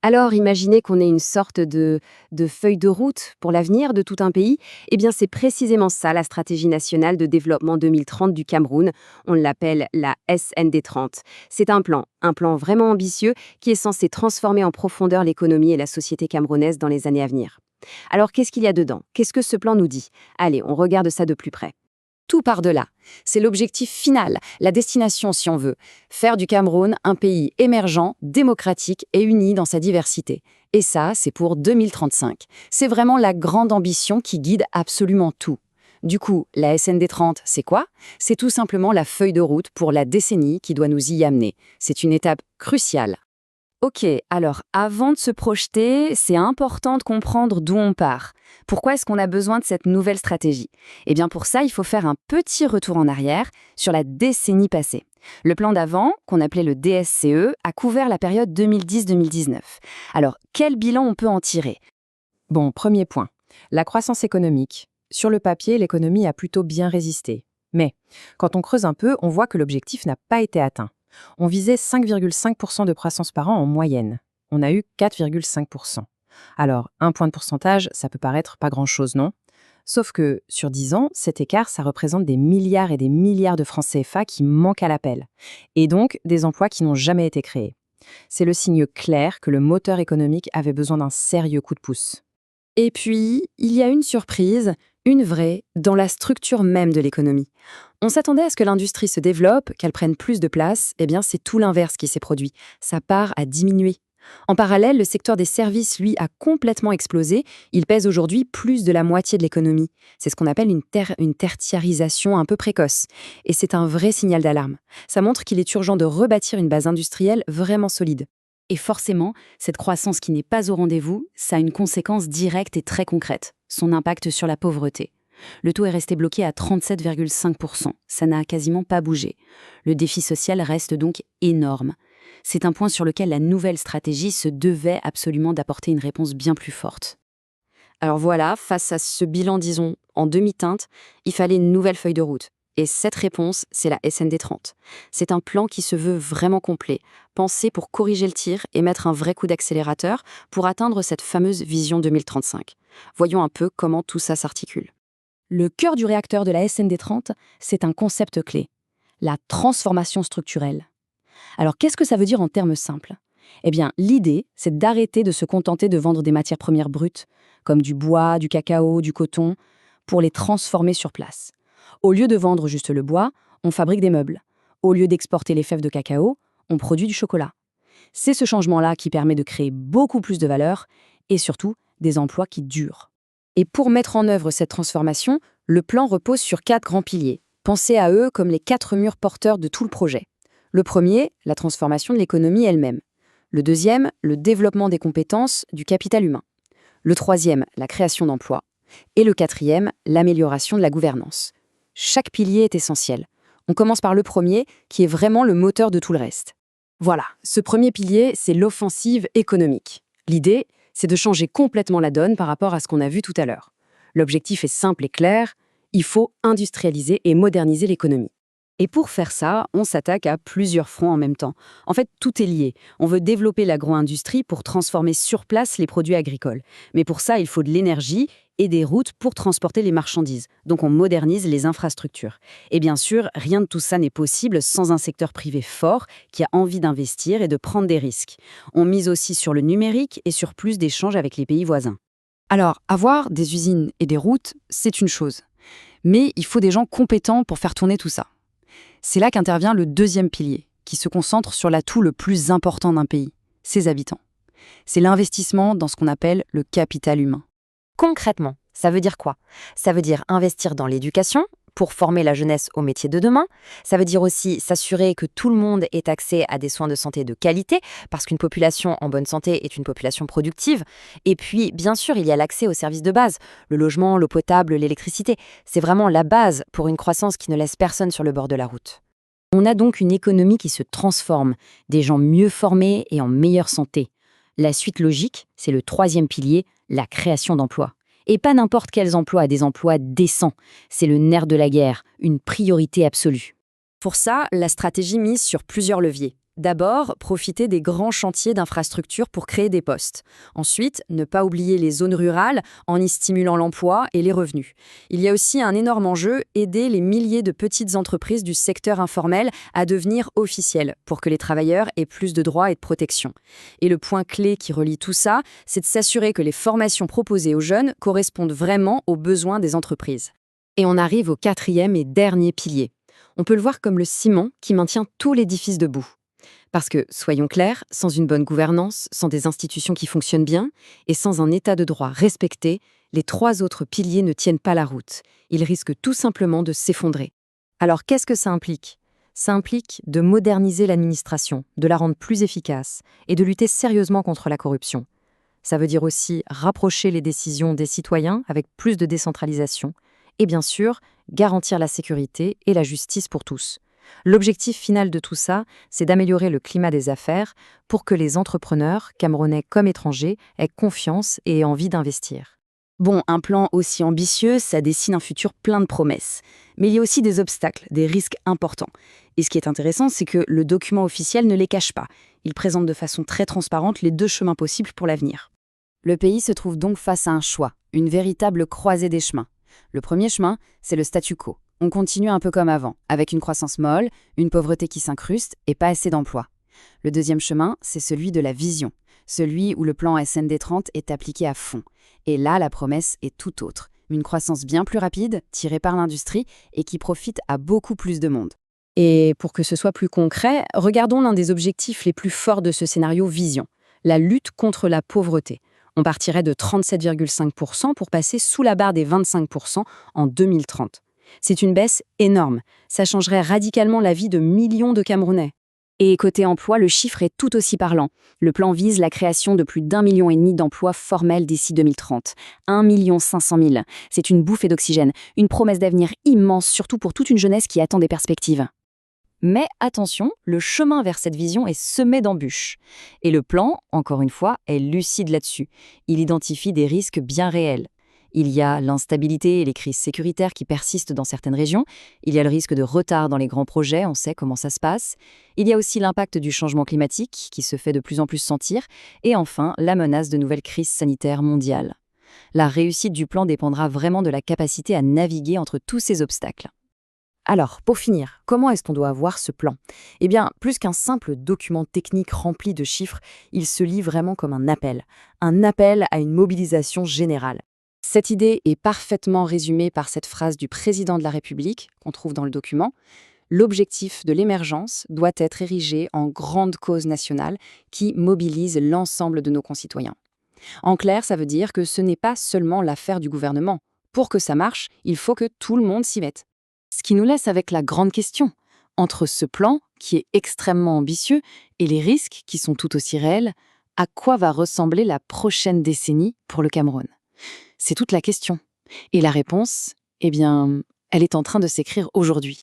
Alors, imaginez qu'on ait une sorte de feuille de route pour l'avenir de tout un pays. Eh bien, c'est précisément ça, la stratégie nationale de développement 2030 du Cameroun. On l'appelle la SND 30. C'est un plan vraiment ambitieux qui est censé transformer en profondeur l'économie et la société camerounaise dans les années à venir. Alors, qu'est-ce qu'il y a dedans? Qu'est-ce que ce plan nous dit? Allez, on regarde ça de plus près. Tout part de là. C'est l'objectif final, la destination si on veut. Faire du Cameroun un pays émergent, démocratique et uni dans sa diversité. Et ça, c'est pour 2035. C'est vraiment la grande ambition qui guide absolument tout. Du coup, la SND 30, c'est quoi? C'est tout simplement la feuille de route pour la décennie qui doit nous y amener. C'est une étape cruciale. Ok, alors avant de se projeter, c'est important de comprendre d'où on part. Pourquoi est-ce qu'on a besoin de cette nouvelle stratégie? Eh bien pour ça, il faut faire un petit retour en arrière sur la décennie passée. Le plan d'avant, qu'on appelait le DSCE, a couvert la période 2010-2019. Alors, quel bilan on peut en tirer? Bon, premier point. La croissance économique. Sur le papier, l'économie a plutôt bien résisté. Mais, quand on creuse un peu, on voit que l'objectif n'a pas été atteint. On visait 5,5% de croissance par an en moyenne. On a eu 4,5%. Alors, un point de pourcentage, ça peut paraître pas grand-chose, non? Sauf que, sur 10 ans, cet écart, ça représente des milliards et des milliards de francs CFA qui manquent à l'appel. Et donc, des emplois qui n'ont jamais été créés. C'est le signe clair que le moteur économique avait besoin d'un sérieux coup de pouce. Et puis, il y a une surprise, une vraie, dans la structure même de l'économie. On s'attendait à ce que l'industrie se développe, qu'elle prenne plus de place, eh bien c'est tout l'inverse qui s'est produit. Sa part a diminué. En parallèle, le secteur des services, lui, a complètement explosé. Il pèse aujourd'hui plus de la moitié de l'économie. C'est ce qu'on appelle une tertiarisation un peu précoce. Et c'est un vrai signal d'alarme. Ça montre qu'il est urgent de rebâtir une base industrielle vraiment solide. Et forcément, cette croissance qui n'est pas au rendez-vous, ça a une conséquence directe et très concrète, son impact sur la pauvreté. Le taux est resté bloqué à 37,5%, ça n'a quasiment pas bougé. Le défi social reste donc énorme. C'est un point sur lequel la nouvelle stratégie se devait absolument d'apporter une réponse bien plus forte. Alors voilà, face à ce bilan, disons, en demi-teinte, il fallait une nouvelle feuille de route. Et cette réponse, c'est la SND 30. C'est un plan qui se veut vraiment complet, pensé pour corriger le tir et mettre un vrai coup d'accélérateur pour atteindre cette fameuse vision 2035. Voyons un peu comment tout ça s'articule. Le cœur du réacteur de la SND 30, c'est un concept clé, la transformation structurelle. Alors qu'est-ce que ça veut dire en termes simples? Eh bien, l'idée, c'est d'arrêter de se contenter de vendre des matières premières brutes, comme du bois, du cacao, du coton, pour les transformer sur place. Au lieu de vendre juste le bois, on fabrique des meubles. Au lieu d'exporter les fèves de cacao, on produit du chocolat. C'est ce changement-là qui permet de créer beaucoup plus de valeur et surtout des emplois qui durent. Et pour mettre en œuvre cette transformation, le plan repose sur 4 grands piliers. Pensez à eux comme les 4 murs porteurs de tout le projet. Le premier, la transformation de l'économie elle-même. Le deuxième, le développement des compétences, du capital humain. Le troisième, la création d'emplois. Et le quatrième, l'amélioration de la gouvernance. Chaque pilier est essentiel. On commence par le premier, qui est vraiment le moteur de tout le reste. Voilà, ce premier pilier, c'est l'offensive économique. L'idée, c'est de changer complètement la donne par rapport à ce qu'on a vu tout à l'heure. L'objectif est simple et clair, il faut industrialiser et moderniser l'économie. Et pour faire ça, on s'attaque à plusieurs fronts en même temps. En fait, tout est lié. On veut développer l'agro-industrie pour transformer sur place les produits agricoles. Mais pour ça, il faut de l'énergie et des routes pour transporter les marchandises. Donc on modernise les infrastructures. Et bien sûr, rien de tout ça n'est possible sans un secteur privé fort qui a envie d'investir et de prendre des risques. On mise aussi sur le numérique et sur plus d'échanges avec les pays voisins. Alors, avoir des usines et des routes, c'est une chose. Mais il faut des gens compétents pour faire tourner tout ça. C'est là qu'intervient le deuxième pilier, qui se concentre sur l'atout le plus important d'un pays, ses habitants. C'est l'investissement dans ce qu'on appelle le capital humain. Concrètement, ça veut dire quoi? Ça veut dire investir dans l'éducation pour former la jeunesse aux métiers de demain. Ça veut dire aussi s'assurer que tout le monde ait accès à des soins de santé de qualité, parce qu'une population en bonne santé est une population productive. Et puis, bien sûr, il y a l'accès aux services de base, le logement, l'eau potable, l'électricité. C'est vraiment la base pour une croissance qui ne laisse personne sur le bord de la route. On a donc une économie qui se transforme, des gens mieux formés et en meilleure santé. La suite logique, c'est le troisième pilier, la création d'emplois. Et pas n'importe quels emplois, des emplois décents. C'est le nerf de la guerre, une priorité absolue. Pour ça, la stratégie mise sur plusieurs leviers. D'abord, profiter des grands chantiers d'infrastructures pour créer des postes. Ensuite, ne pas oublier les zones rurales en y stimulant l'emploi et les revenus. Il y a aussi un énorme enjeu, aider les milliers de petites entreprises du secteur informel à devenir officielles pour que les travailleurs aient plus de droits et de protection. Et le point clé qui relie tout ça, c'est de s'assurer que les formations proposées aux jeunes correspondent vraiment aux besoins des entreprises. Et on arrive au 4e et dernier pilier. On peut le voir comme le ciment qui maintient tout l'édifice debout. Parce que, soyons clairs, sans une bonne gouvernance, sans des institutions qui fonctionnent bien, et sans un état de droit respecté, les 3 autres piliers ne tiennent pas la route. Ils risquent tout simplement de s'effondrer. Alors qu'est-ce que ça implique ? Ça implique de moderniser l'administration, de la rendre plus efficace, et de lutter sérieusement contre la corruption. Ça veut dire aussi rapprocher les décisions des citoyens avec plus de décentralisation, et bien sûr, garantir la sécurité et la justice pour tous. L'objectif final de tout ça, c'est d'améliorer le climat des affaires pour que les entrepreneurs, camerounais comme étrangers, aient confiance et aient envie d'investir. Bon, un plan aussi ambitieux, ça dessine un futur plein de promesses. Mais il y a aussi des obstacles, des risques importants. Et ce qui est intéressant, c'est que le document officiel ne les cache pas. Il présente de façon très transparente les 2 chemins possibles pour l'avenir. Le pays se trouve donc face à un choix, une véritable croisée des chemins. Le premier chemin, c'est le statu quo. On continue un peu comme avant, avec une croissance molle, une pauvreté qui s'incruste et pas assez d'emplois. Le deuxième chemin, c'est celui de la vision, celui où le plan SND 30 est appliqué à fond. Et là, la promesse est tout autre. Une croissance bien plus rapide, tirée par l'industrie et qui profite à beaucoup plus de monde. Et pour que ce soit plus concret, regardons l'un des objectifs les plus forts de ce scénario vision, la lutte contre la pauvreté. On partirait de 37,5% pour passer sous la barre des 25% en 2030. C'est une baisse énorme. Ça changerait radicalement la vie de millions de Camerounais. Et côté emploi, le chiffre est tout aussi parlant. Le plan vise la création de plus d'1,5 million d'emplois formels d'ici 2030. 1,5 million. C'est une bouffée d'oxygène, une promesse d'avenir immense, surtout pour toute une jeunesse qui attend des perspectives. Mais attention, le chemin vers cette vision est semé d'embûches. Et le plan, encore une fois, est lucide là-dessus. Il identifie des risques bien réels. Il y a l'instabilité et les crises sécuritaires qui persistent dans certaines régions. Il y a le risque de retard dans les grands projets, on sait comment ça se passe. Il y a aussi l'impact du changement climatique qui se fait de plus en plus sentir. Et enfin, la menace de nouvelles crises sanitaires mondiales. La réussite du plan dépendra vraiment de la capacité à naviguer entre tous ces obstacles. Alors, pour finir, comment est-ce qu'on doit voir ce plan ? Eh bien, plus qu'un simple document technique rempli de chiffres, il se lit vraiment comme un appel à une mobilisation générale. Cette idée est parfaitement résumée par cette phrase du président de la République qu'on trouve dans le document. L'objectif de l'émergence doit être érigé en grande cause nationale qui mobilise l'ensemble de nos concitoyens. En clair, ça veut dire que ce n'est pas seulement l'affaire du gouvernement. Pour que ça marche, il faut que tout le monde s'y mette. Ce qui nous laisse avec la grande question. Entre ce plan, qui est extrêmement ambitieux, et les risques qui sont tout aussi réels, à quoi va ressembler la prochaine décennie pour le Cameroun ? C'est toute la question. Et la réponse, eh bien, elle est en train de s'écrire aujourd'hui.